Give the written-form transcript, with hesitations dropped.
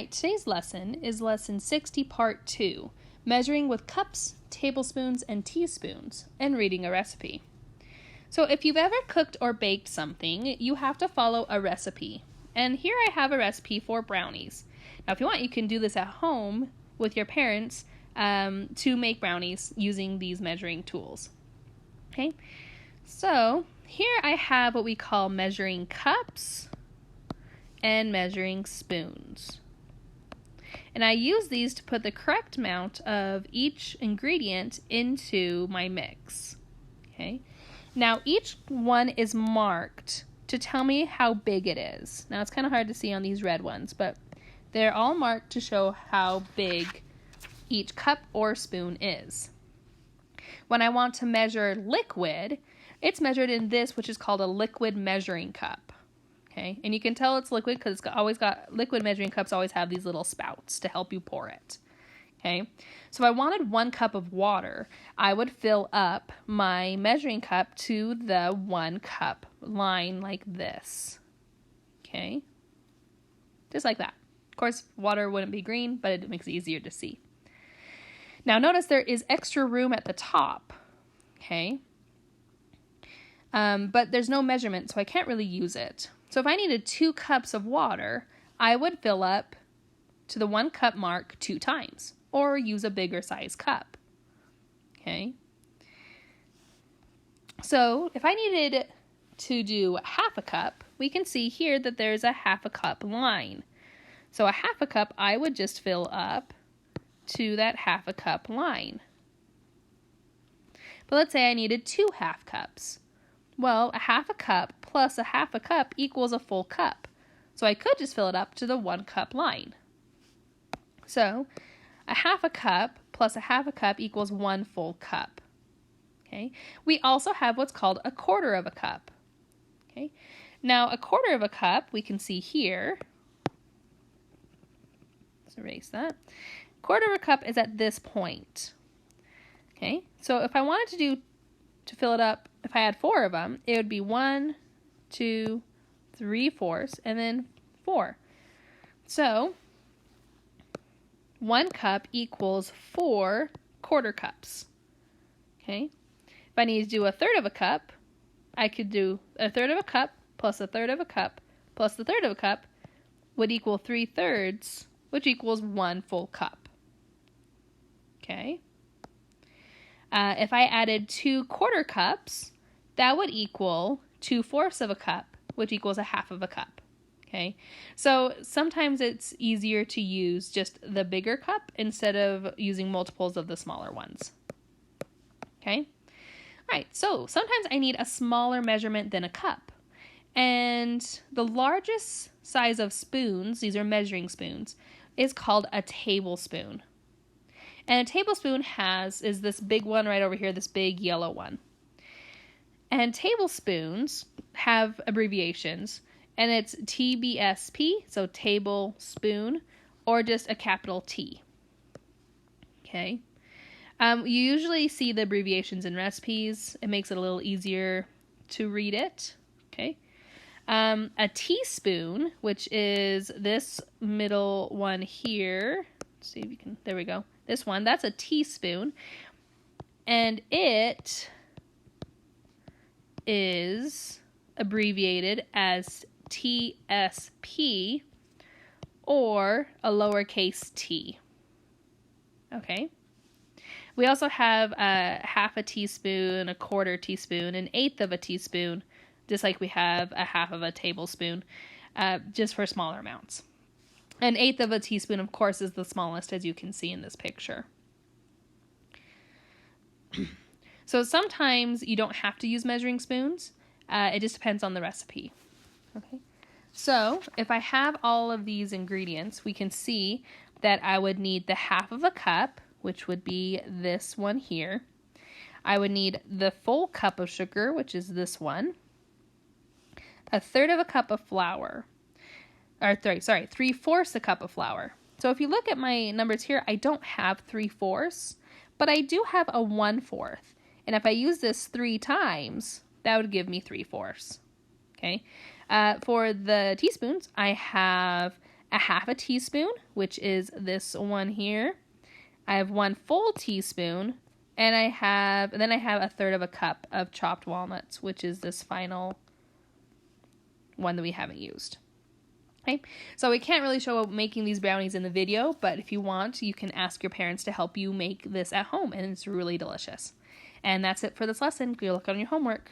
right, today's lesson is lesson 60, part 2, measuring with cups, tablespoons, and teaspoons, and reading a recipe. So if you've ever cooked or baked something, you have to follow a recipe. And here I have a recipe for brownies. Now, if you want, you can do this at home with your parents to make brownies using these measuring tools. Okay, so here I have what we call measuring cups and measuring spoons. And I use these to put the correct amount of each ingredient into my mix. Okay. Now each one is marked to tell me how big it is. Now it's kind of hard to see on these red ones, but they're all marked to show how big each cup or spoon is. When I want to measure liquid, it's measured in this, which is called a liquid measuring cup. Okay, and you can tell it's liquid because it's always got, liquid measuring cups always have these little spouts to help you pour it. Okay, so if I wanted 1 cup of water, I would fill up my measuring cup to the 1 cup line like this. Okay, just like that. Of course, water wouldn't be green, but it makes it easier to see. Now notice there is extra room at the top. Okay, but there's no measurement, so I can't really use it. So if I needed 2 cups of water, I would fill up to the 1 cup mark 2 times, or use a bigger size cup. Okay. So if I needed to do half a cup, we can see here that there's a half a cup line. So a half a cup, I would just fill up to that half a cup line. But let's say I needed 2 half cups. Well, a half a cup plus a half a cup equals a full cup. So I could just fill it up to the 1 cup line. So a half a cup plus a half a cup equals 1 full cup. Okay. We also have what's called a quarter of a cup. Okay. Now a quarter of a cup we can see here. Let's erase that. Quarter of a cup is at this point. Okay. So if I wanted to fill it up, if I had 4 of them, it would be 1, 2, 3 fourths, and then 4. So 1 cup equals 4 quarter cups. Okay. If I need to do a third of a cup, I could do a third of a cup plus a third of a cup plus the third of a cup would equal 3/3, which equals 1 full cup. Okay. If I added 2 quarter cups, that would equal 2/4 of a cup, which equals a half of a cup. Okay, so sometimes it's easier to use just the bigger cup instead of using multiples of the smaller ones. Okay, all right, so sometimes I need a smaller measurement than a cup. And the largest size of spoons, these are measuring spoons, is called a tablespoon. And a tablespoon is this big one right over here, this big yellow one. And tablespoons have abbreviations, and it's TBSP, so tablespoon, or just a capital T. Okay. You usually see the abbreviations in recipes. It makes it a little easier to read it. Okay. A teaspoon, which is this middle one here. Let's see if you can, there we go. This one, that's a teaspoon, and it is abbreviated as TSP or a lowercase t. Okay. We also have a half a teaspoon, a quarter teaspoon, an eighth of a teaspoon, just like we have a half of a tablespoon, just for smaller amounts. An eighth of a teaspoon, of course, is the smallest, as you can see in this picture. So sometimes you don't have to use measuring spoons. It just depends on the recipe. Okay. So if I have all of these ingredients, we can see that I would need the half of a cup, which would be this one here. I would need the full cup of sugar, which is this one. A third of a cup of flour. Or 3/4 a cup of flour. So if you look at my numbers here, I don't have 3/4, but I do have a 1/4. And if I use this 3 times, that would give me 3/4. Okay. For the teaspoons, I have a half a teaspoon, which is this one here. I have 1 full teaspoon, and then I have a third of a cup of chopped walnuts, which is this final one that we haven't used. Okay, so we can't really show making these brownies in the video, but if you want, you can ask your parents to help you make this at home, and it's really delicious. And that's it for this lesson. Good luck on your homework.